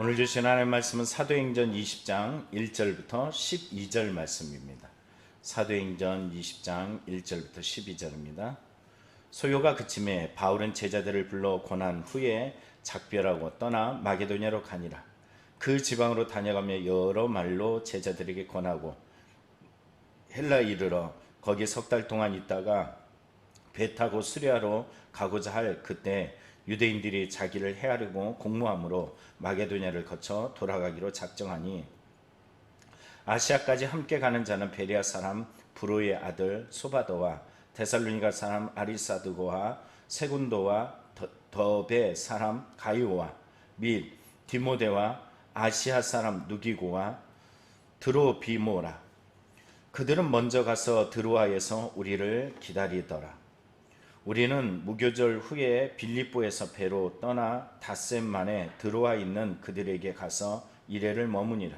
오늘 주신 하나님의 말씀은 사도행전 20장 1절부터 12절 말씀입니다. 사도행전 20장 1절부터 12절입니다. 소요가 그침에 바울은 제자들을 불러 고난 후에 작별하고 떠나 마게도냐로 가니라. 그 지방으로 다녀가며 여러 말로 제자들에게 권하고 헬라에 이르러 거기 석 달 동안 있다가 배 타고 수리아로 가고자 할 그때 유대인들이 자기를 헤아리고 공모함으로 마게도냐를 거쳐 돌아가기로 작정하니 아시아까지 함께 가는 자는 베레아 사람 브로의 아들 소바더와 데살로니가 사람 아리사드고와 세군도와 더베 사람 가이오와 및 디모데와 아시아 사람 누기고와 드로비모라. 그들은 먼저 가서 드로아에서 우리를 기다리더라. 우리는 무교절 후에 빌립보에서 배로 떠나 닷새 만에 드로아 있는 그들에게 가서 이레를 머무니라.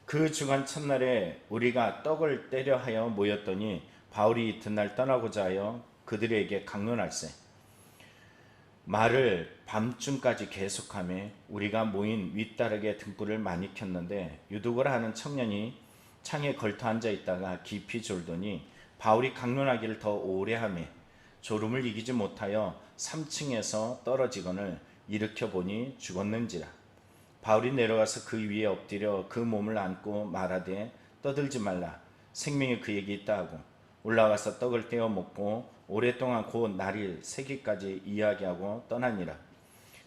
그 주간 첫날에 우리가 떡을 떼려 하여 모였더니 바울이 이튿날 떠나고자 하여 그들에게 강론할세. 말을 밤중까지 계속하며 우리가 모인 윗다락에 등불을 많이 켰는데 유두고라 하는 청년이 창에 걸터 앉아 있다가 깊이 졸더니 바울이 강론하기를 더 오래 하며 졸음을 이기지 못하여 3층에서 떨어지거늘 일으켜 보니 죽었는지라. 바울이 내려가서 그 위에 엎드려 그 몸을 안고 말하되 떠들지 말라, 생명이 그에게 있다 하고 올라가서 떡을 떼어 먹고 오랫동안 곧 날일 새기까지 이야기하고 떠나니라.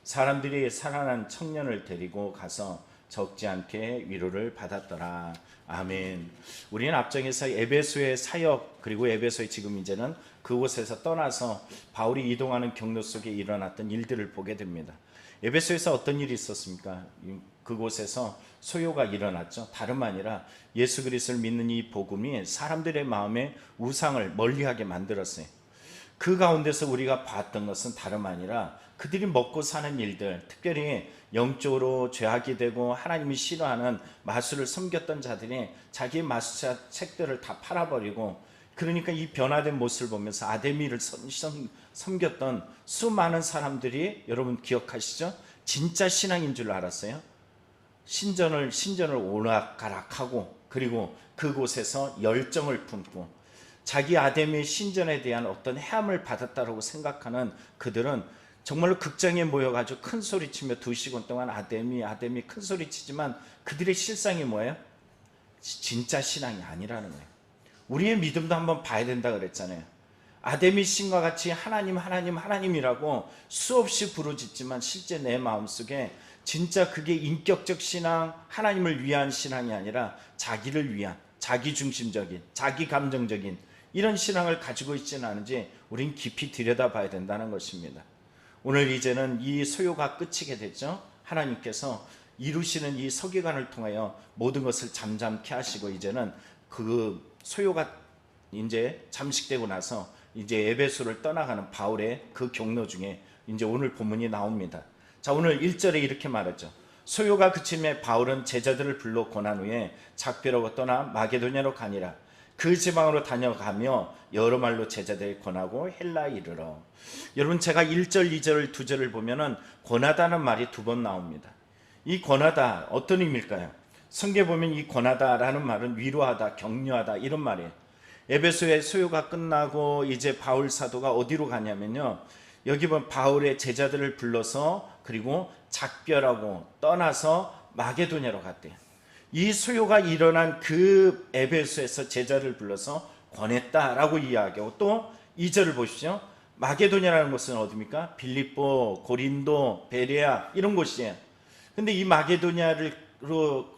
사람들이 살아난 청년을 데리고 가서 적지 않게 위로를 받았더라. 아멘. 우리는 앞장에서 에베소의 사역, 그리고 에베소의 지금 이제는 그곳에서 떠나서 바울이 이동하는 경로 속에 일어났던 일들을 보게 됩니다. 에베소에서 어떤 일이 있었습니까? 그곳에서 소요가 일어났죠. 다름 아니라 예수 그리스도를 믿는 이 복음이 사람들의 마음에 우상을 멀리하게 만들었어요. 그 가운데서 우리가 봤던 것은 다름 아니라 그들이 먹고 사는 일들, 특별히 영적으로 죄악이 되고 하나님이 싫어하는 마술을 섬겼던 자들이 자기의 마술사 책들을 다 팔아버리고, 그러니까 이 변화된 모습을 보면서 아데미를 섬겼던 수많은 사람들이, 여러분 기억하시죠? 진짜 신앙인 줄 알았어요. 신전을 오락가락하고, 그리고 그곳에서 열정을 품고 자기 아데미의 신전에 대한 어떤 해함을 받았다고 생각하는 그들은 정말로 극장에 모여가지고 큰 소리치며 2시간 동안 아데미 큰 소리치지만 그들의 실상이 뭐예요? 진짜 신앙이 아니라는 거예요. 우리의 믿음도 한번 봐야 된다 그랬잖아요. 아데미 신과 같이 하나님이라고 수없이 부르짖지만 실제 내 마음속에 진짜 그게 인격적 신앙, 하나님을 위한 신앙이 아니라 자기를 위한, 자기중심적인, 자기 감정적인 이런 신앙을 가지고 있지는 않은지 우린 깊이 들여다봐야 된다는 것입니다. 오늘 이제는 이 소요가 끝이게 됐죠. 하나님께서 이루시는 이 서기관을 통하여 모든 것을 잠잠케 하시고 이제는 그 소요가 이제 잠식되고 나서 이제 에베소를 떠나가는 바울의 그 경로 중에 이제 오늘 본문이 나옵니다. 자, 오늘 1절에 이렇게 말하죠. 소요가 그침에 바울은 제자들을 불러 고난 후에 작별하고 떠나 마게도냐로 가니라. 그 지방으로 다녀가며 여러 말로 제자들에게 권하고 헬라에 이르러. 여러분, 제가 1절, 2절, 2절을 보면은 권하다는 말이 2번 나옵니다. 이 권하다 어떤 의미일까요? 성경에 보면 이 권하다라는 말은 위로하다, 격려하다 이런 말이에요. 에베소의 소요가 끝나고 이제 바울 사도가 어디로 가냐면요, 여기 보면 바울의 제자들을 불러서 그리고 작별하고 떠나서 마게도냐로 갔대요. 이 소요가 일어난 그 에베소에서 제자를 불러서 권했다라고 이야기하고, 또 2절을 보십시오. 마게도냐라는 곳은 어디입니까? 빌립보, 고린도, 베레아 이런 곳이에요. 근데 이 마게도냐로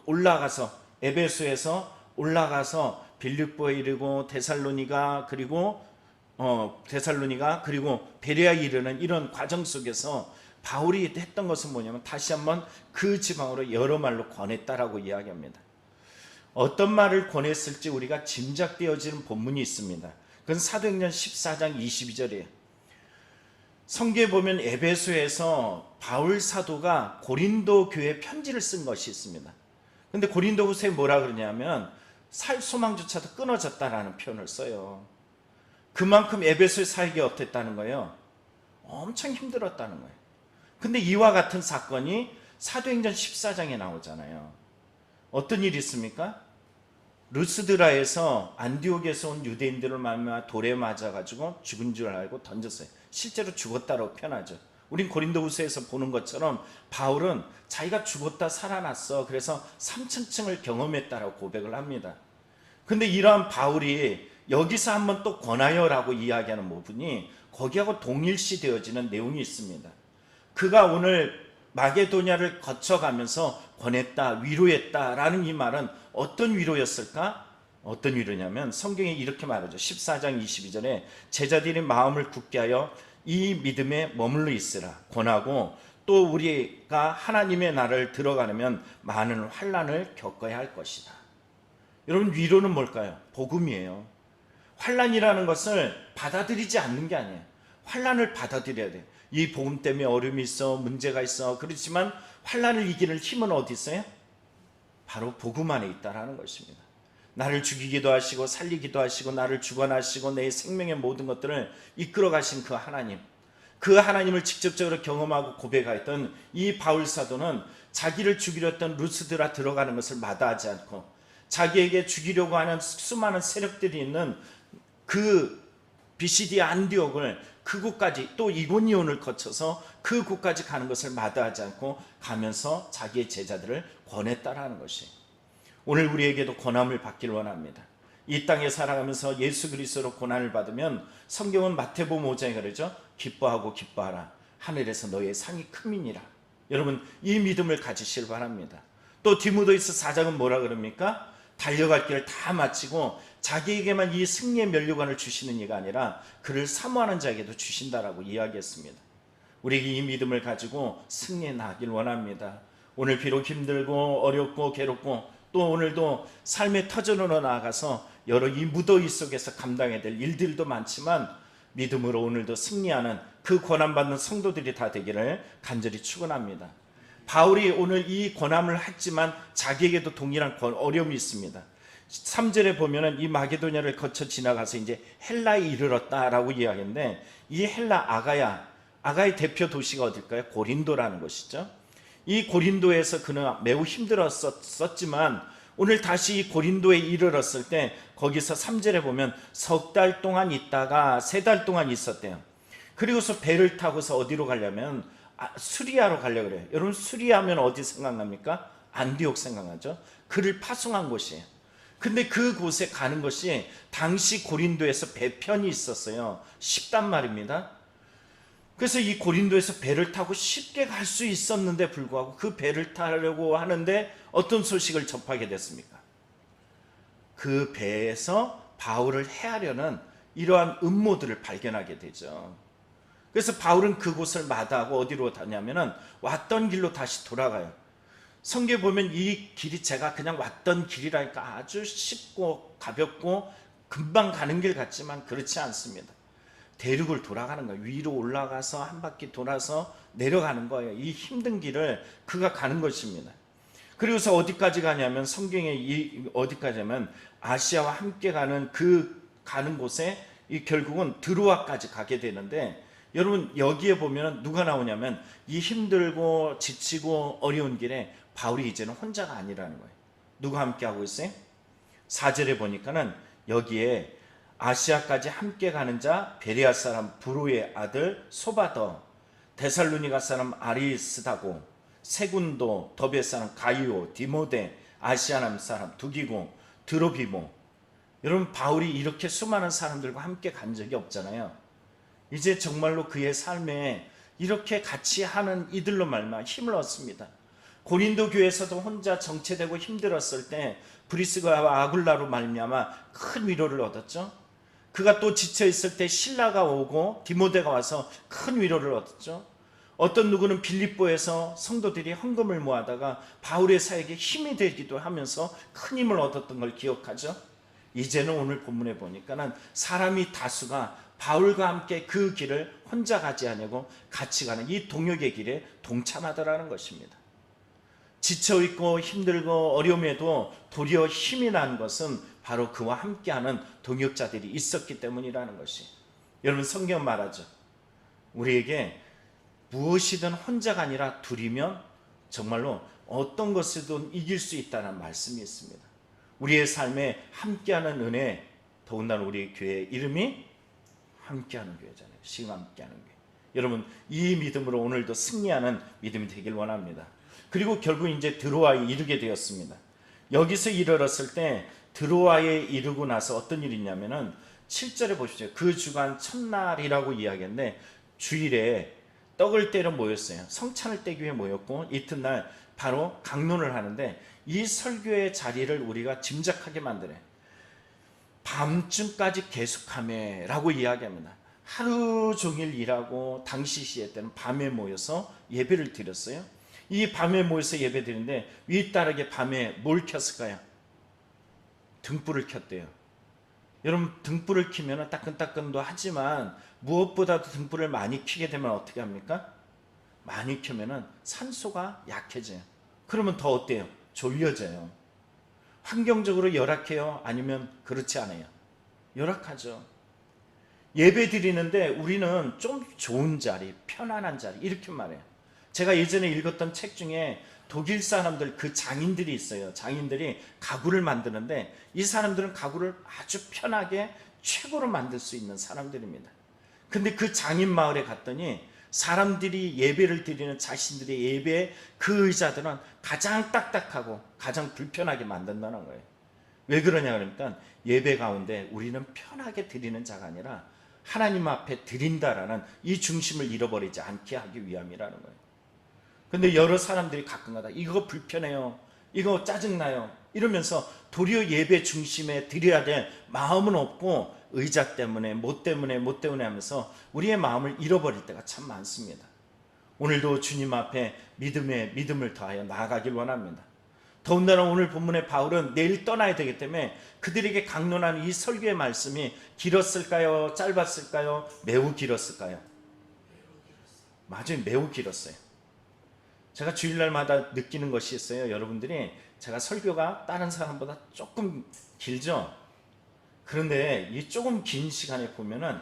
올라가서 에베소에서 올라가서 빌립보에 이르고 데살로니가 그리고 베레아에 이르는 이런 과정 속에서 바울이 했던 것은 뭐냐면 다시 한번 그 지방으로 여러 말로 권했다라고 이야기합니다. 어떤 말을 권했을지 우리가 짐작되어지는 본문이 있습니다. 그건 사도행전 14장 22절이에요. 성경에 보면 에베소에서 바울 사도가 고린도 교회에 편지를 쓴 것이 있습니다. 근데 고린도 후서에 뭐라 그러냐면 살 소망조차도 끊어졌다라는 표현을 써요. 그만큼 에베소의 사역이 어땠다는 거예요? 엄청 힘들었다는 거예요. 근데 이와 같은 사건이 사도행전 14장에 나오잖아요. 어떤 일이 있습니까? 루스드라에서 안디옥에서 온 유대인들을 말미암아 돌에 맞아가지고 죽은 줄 알고 던졌어요. 실제로 죽었다고 표현하죠. 우린 고린도후서에서 보는 것처럼 바울은 자기가 죽었다 살아났어, 그래서 3천층을 경험했다라고 고백을 합니다. 근데 이러한 바울이 여기서 한번 또 권하여라고 이야기하는 부분이 거기하고 동일시 되어지는 내용이 있습니다. 그가 오늘 마게도냐를 거쳐가면서 권했다, 위로했다라는 이 말은 어떤 위로였을까? 어떤 위로냐면 성경에 이렇게 말하죠. 14장 22절에 제자들이 마음을 굳게 하여 이 믿음에 머물러 있으라 권하고, 또 우리가 하나님의 나라를 들어가려면 많은 환난을 겪어야 할 것이다. 여러분, 위로는 뭘까요? 복음이에요. 환난이라는 것을 받아들이지 않는 게 아니에요. 환난을 받아들여야 돼요. 이 복음 때문에 어려움이 있어, 문제가 있어. 그렇지만 환난을 이기는 힘은 어디 있어요? 바로 복음 안에 있다라는 것입니다. 나를 죽이기도 하시고 살리기도 하시고 나를 주관하시고 내 생명의 모든 것들을 이끌어 가신 그 하나님, 그 하나님을 직접적으로 경험하고 고백했던 이 바울 사도는 자기를 죽이려 했던 루스드라 들어가는 것을 마다하지 않고, 자기에게 죽이려고 하는 수많은 세력들이 있는 그 비시디 안디옥을, 그곳까지, 또 이고니온을 거쳐서 그 곳까지 가는 것을 마다하지 않고 가면서 자기의 제자들을 권했다라는 것이, 오늘 우리에게도 권함을 받기를 원합니다. 이 땅에 살아가면서 예수 그리스도로 고난을 받으면 성경은 마태복음 5장에 그러죠. 기뻐하고 기뻐하라, 하늘에서 너의 상이 크민이라. 여러분, 이 믿음을 가지시길 바랍니다. 또 디모데후서 4장은 뭐라 그럽니까? 달려갈 길을 다 마치고 자기에게만 이 승리의 면류관을 주시는 이가 아니라 그를 사모하는 자에게도 주신다라고 이야기했습니다. 우리에게 이 믿음을 가지고 승리해 나가길 원합니다. 오늘 비록 힘들고 어렵고 괴롭고, 또 오늘도 삶의 터전으로 나아가서 여러 이 무더위 속에서 감당해야 될 일들도 많지만 믿음으로 오늘도 승리하는 그 권한받는 성도들이 다 되기를 간절히 축원합니다. 바울이 오늘 이 권함을 했지만 자기에게도 동일한 어려움이 있습니다. 3절에 보면은 이 마게도냐를 거쳐 지나가서 이제 헬라에 이르렀다라고 이야기했는데, 이 헬라 아가의 대표 도시가 어딜까요? 고린도라는 것이죠. 이 고린도에서 그는 매우 힘들었었지만 오늘 다시 이 고린도에 이르렀을 때 거기서 3절에 보면 석 달 동안 있다가 3달 동안 있었대요. 그리고서 배를 타고서 어디로 가려면 수리아로 가려고 그래요. 여러분, 수리아면 어디 생각납니까? 안디옥 생각나죠? 그를 파송한 곳이에요. 근데 그곳에 가는 것이 당시 고린도에서 배편이 있었어요. 쉽단 말입니다. 그래서 이 고린도에서 배를 타고 쉽게 갈 수 있었는데 불구하고 그 배를 타려고 하는데 어떤 소식을 접하게 됐습니까? 그 배에서 바울을 해하려는 이러한 음모들을 발견하게 되죠. 그래서 바울은 그곳을 마다하고 어디로 가냐면은 왔던 길로 다시 돌아가요. 성경에 보면 이 길이 제가 그냥 왔던 길이라니까 아주 쉽고 가볍고 금방 가는 길 같지만 그렇지 않습니다. 대륙을 돌아가는 거예요. 위로 올라가서 한 바퀴 돌아서 내려가는 거예요. 이 힘든 길을 그가 가는 것입니다. 그리고서 어디까지 가냐면 성경에 어디까지 하면 아시아와 함께 가는 가는 곳에 결국은 드로아까지 가게 되는데, 여러분 여기에 보면 누가 나오냐면 이 힘들고 지치고 어려운 길에 바울이 이제는 혼자가 아니라는 거예요. 누가 함께 하고 있어요? 4절에 보니까는 여기에 아시아까지 함께 가는 자 베레아 사람 브로의 아들 소바더, 데살로니가 사람 아리스다고, 세군도, 더베 사람 가이오, 디모데, 아시아남 사람 두기고, 드로비모. 여러분, 바울이 이렇게 수많은 사람들과 함께 간 적이 없잖아요. 이제 정말로 그의 삶에 이렇게 같이 하는 이들로 말미암아 힘을 얻습니다. 고린도 교회에서도 혼자 정체되고 힘들었을 때 브리스가와 아굴라로 말미암아 큰 위로를 얻었죠. 그가 또 지쳐 있을 때 신라가 오고 디모데가 와서 큰 위로를 얻었죠. 어떤 누구는 빌립보에서 성도들이 헌금을 모아다가 바울의 사역에 힘이 되기도 하면서 큰 힘을 얻었던 걸 기억하죠. 이제는 오늘 본문에 보니까는 사람이 다수가 바울과 함께 그 길을 혼자 가지 아니고 같이 가는 이 동역의 길에 동참하더라는 것입니다. 지쳐있고 힘들고 어려움에도 도리어 힘이 난 것은 바로 그와 함께하는 동역자들이 있었기 때문이라는 것이, 여러분 성경 말하죠. 우리에게 무엇이든 혼자가 아니라 둘이면 정말로 어떤 것에도 이길 수 있다는 말씀이 있습니다. 우리의 삶에 함께하는 은혜, 더군다나 우리 교회 이름이 함께하는 교회잖아요. 시흥 함께하는 교회. 여러분, 이 믿음으로 오늘도 승리하는 믿음이 되길 원합니다. 그리고 결국 이제 드로아에 이르게 되었습니다. 여기서 이르렀을 때 드로아에 이르고 나서 어떤 일이 있냐면은 7절에 보십시오. 그 주간 첫날이라고 이야기했는데 주일에 떡을 떼러 모였어요. 성찬을 떼기 위해 모였고 이튿날 바로 강론을 하는데 이 설교의 자리를 우리가 짐작하게 만드네. 밤중까지 계속하며 라고 이야기합니다. 하루 종일 일하고 당시 시에 때는 밤에 모여서 예배를 드렸어요. 이 밤에 모여서 예배 드리는데 위따르게 밤에 뭘 켰을까요? 등불을 켰대요. 여러분, 등불을 켜면 따끈따끈도 하지만 무엇보다도 등불을 많이 켜게 되면 어떻게 합니까? 많이 켜면 산소가 약해져요. 그러면 더 어때요? 졸려져요. 환경적으로 열악해요? 아니면 그렇지 않아요? 열악하죠. 예배 드리는데 우리는 좀 좋은 자리, 편안한 자리 이렇게 말해요. 제가 예전에 읽었던 책 중에 독일 사람들, 그 장인들이 있어요. 장인들이 가구를 만드는데 이 사람들은 가구를 아주 편하게 최고로 만들 수 있는 사람들입니다. 근데 그 장인 마을에 갔더니 사람들이 예배를 드리는 자신들의 예배 그 의자들은 가장 딱딱하고 가장 불편하게 만든다는 거예요. 왜 그러냐 그러니까 예배 가운데 우리는 편하게 드리는 자가 아니라 하나님 앞에 드린다라는 이 중심을 잃어버리지 않게 하기 위함이라는 거예요. 근데 여러 사람들이 가끔가다 이거 불편해요, 이거 짜증나요 이러면서 도리어 예배 중심에 드려야 될 마음은 없고 의자 때문에 뭐 때문에 하면서 우리의 마음을 잃어버릴 때가 참 많습니다. 오늘도 주님 앞에 믿음을 더하여 나아가길 원합니다. 더군다나 오늘 본문의 바울은 내일 떠나야 되기 때문에 그들에게 강론하는 이 설교의 말씀이 길었을까요? 짧았을까요? 매우 길었을까요? 맞아요, 매우 길었어요. 제가 주일날마다 느끼는 것이 있어요. 여러분들이 제가 설교가 다른 사람보다 조금 길죠? 그런데 이 조금 긴 시간에 보면은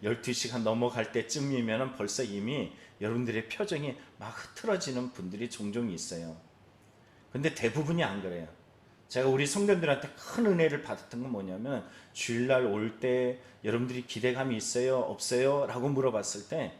12시간 넘어갈 때쯤이면은 벌써 이미 여러분들의 표정이 막 흐트러지는 분들이 종종 있어요. 근데 대부분이 안 그래요. 제가 우리 성도들한테 큰 은혜를 받았던 건 뭐냐면 주일날 올 때 여러분들이 기대감이 있어요? 없어요? 라고 물어봤을 때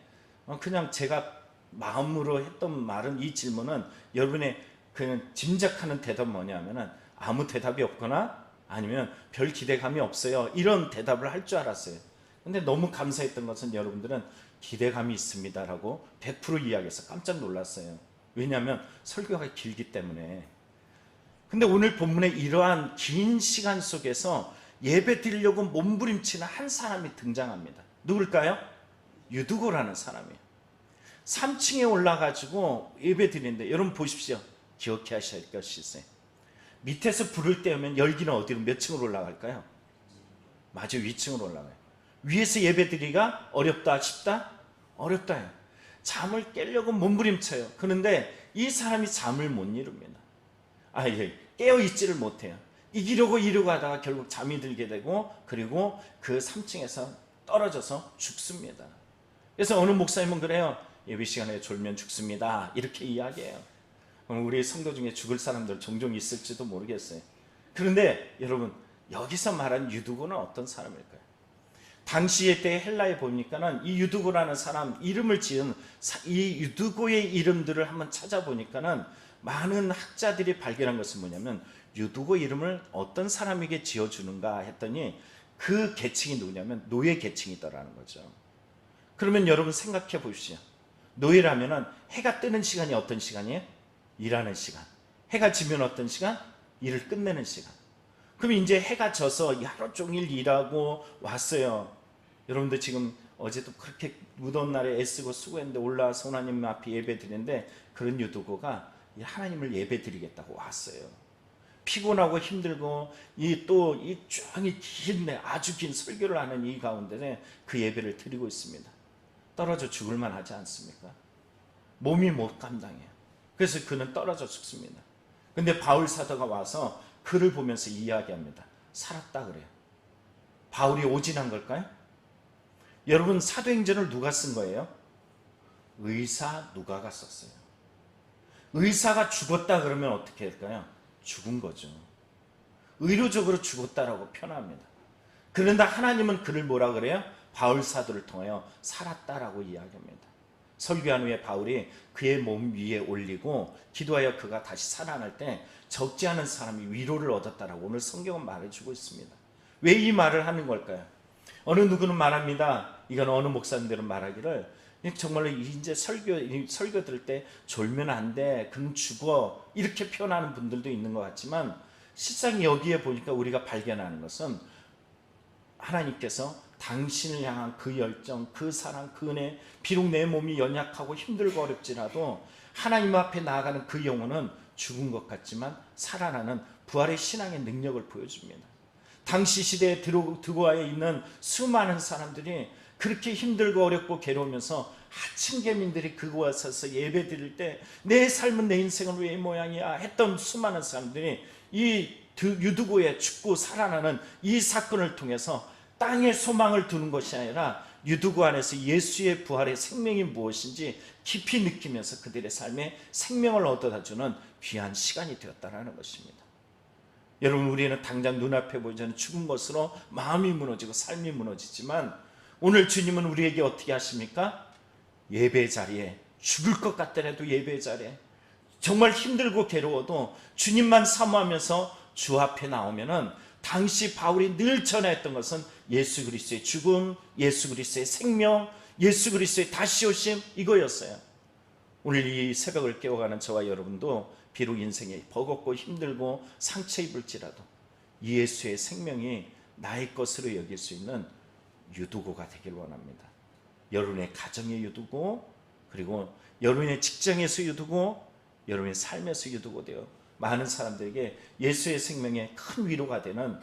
그냥 제가 마음으로 했던 말은, 이 질문은 여러분의 그냥 짐작하는 대답 뭐냐면은 아무 대답이 없거나 아니면 별 기대감이 없어요, 이런 대답을 할 줄 알았어요. 근데 너무 감사했던 것은 여러분들은 기대감이 있습니다 라고 100% 이야기해서 깜짝 놀랐어요. 왜냐하면 설교가 길기 때문에. 근데 오늘 본문에 이러한 긴 시간 속에서 예배 드리려고 몸부림치는 한 사람이 등장합니다. 누굴까요? 유두고라는 사람이에요. 3층에 올라가지고 예배 드리는데 여러분 보십시오. 기억해 하셔야 할 것이 있어요. 밑에서 불을 떼우면 열기는 어디로, 몇 층으로 올라갈까요? 맞아요, 위층으로 올라가요. 위에서 예배 드리기가 어렵다 쉽다? 어렵다요. 잠을 깨려고 몸부림쳐요. 그런데 이 사람이 잠을 못 이룹니다. 깨어있지를 못해요. 이기려고 하다가 결국 잠이 들게 되고, 그리고 그 3층에서 떨어져서 죽습니다. 그래서 어느 목사님은 그래요. 예배 시간에 졸면 죽습니다, 이렇게 이야기해요. 우리 성도 중에 죽을 사람들 종종 있을지도 모르겠어요. 그런데 여러분, 여기서 말한 유두고는 어떤 사람일까요? 당시에 때 헬라에 보니까는 이 유두고라는 사람 이름을 지은 이 유두고의 이름들을 한번 찾아보니까는 많은 학자들이 발견한 것은 뭐냐면 유두고 이름을 어떤 사람에게 지어주는가 했더니 그 계층이 누구냐면 노예 계층이더라는 거죠. 그러면 여러분 생각해 보십시오. 노예라면은 해가 뜨는 시간이 어떤 시간이에요? 일하는 시간. 해가 지면 어떤 시간? 일을 끝내는 시간. 그럼 이제 해가 져서 하루 종일 일하고 왔어요. 여러분들 지금 어제도 그렇게 무더운 날에 애쓰고 수고했는데 올라와서 하나님 앞에 예배 드리는데 그런 유두고가 하나님을 예배 드리겠다고 왔어요. 피곤하고 힘들고 이 종일 긴 아주 긴 설교를 하는 이 가운데 그 예배를 드리고 있습니다. 떨어져 죽을만 하지 않습니까? 몸이 못 감당해요. 그래서 그는 떨어져 죽습니다. 근데 바울 사도가 와서 그를 보면서 이야기합니다. 살았다 그래요. 바울이 오진한 걸까요? 여러분, 사도행전을 누가 쓴 거예요? 의사 누가가 썼어요. 의사가 죽었다 그러면 어떻게 할까요? 죽은 거죠. 의료적으로 죽었다라고 표현합니다. 그런데 하나님은 그를 뭐라 그래요? 바울 사도를 통하여 살았다라고 이야기합니다. 설교한 후에 바울이 그의 몸 위에 올리고 기도하여 그가 다시 살아날 때 적지 않은 사람이 위로를 얻었다라고 오늘 성경은 말해주고 있습니다. 왜 이 말을 하는 걸까요? 어느 누구는 말합니다. 이건 어느 목사님들은 말하기를 정말로 이제 설교 들을 때 졸면 안 돼, 그럼 죽어, 이렇게 표현하는 분들도 있는 것 같지만 실상 여기에 보니까 우리가 발견하는 것은 하나님께서 당신을 향한 그 열정, 그 사랑, 그 은혜, 비록 내 몸이 연약하고 힘들고 어렵지라도 하나님 앞에 나아가는 그 영혼은 죽은 것 같지만 살아나는 부활의 신앙의 능력을 보여줍니다. 당시 시대에 드고아에 있는 수많은 사람들이 그렇게 힘들고 어렵고 괴로우면서 하층계민들이 그곳에 서서 예배 드릴 때 내 삶은 내 인생은 왜 이 모양이야 했던 수많은 사람들이 이 유두고에 죽고 살아나는 이 사건을 통해서 땅에 소망을 두는 것이 아니라 유두고 안에서 예수의 부활의 생명이 무엇인지 깊이 느끼면서 그들의 삶에 생명을 얻어다주는 귀한 시간이 되었다는 것입니다. 여러분, 우리는 당장 눈앞에 보이지 않는 죽은 것으로 마음이 무너지고 삶이 무너지지만 오늘 주님은 우리에게 어떻게 하십니까? 예배 자리에, 죽을 것 같더라도 예배 자리에, 정말 힘들고 괴로워도 주님만 사모하면서 주 앞에 나오면은 당시 바울이 늘 전했던 것은 예수 그리스도의 죽음, 예수 그리스도의 생명, 예수 그리스도의 다시 오심, 이거였어요. 오늘 이 새벽을 깨워가는 저와 여러분도 비록 인생이 버겁고 힘들고 상처 입을지라도 예수의 생명이 나의 것으로 여길 수 있는 유두고가 되길 원합니다. 여러분의 가정의 유두고, 그리고 여러분의 직장에서 유두고, 여러분의 삶에서 유두고 되어 많은 사람들에게 예수의 생명에 큰 위로가 되는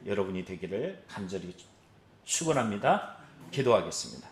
여러분이 되기를 간절히 축원합니다. 기도하겠습니다.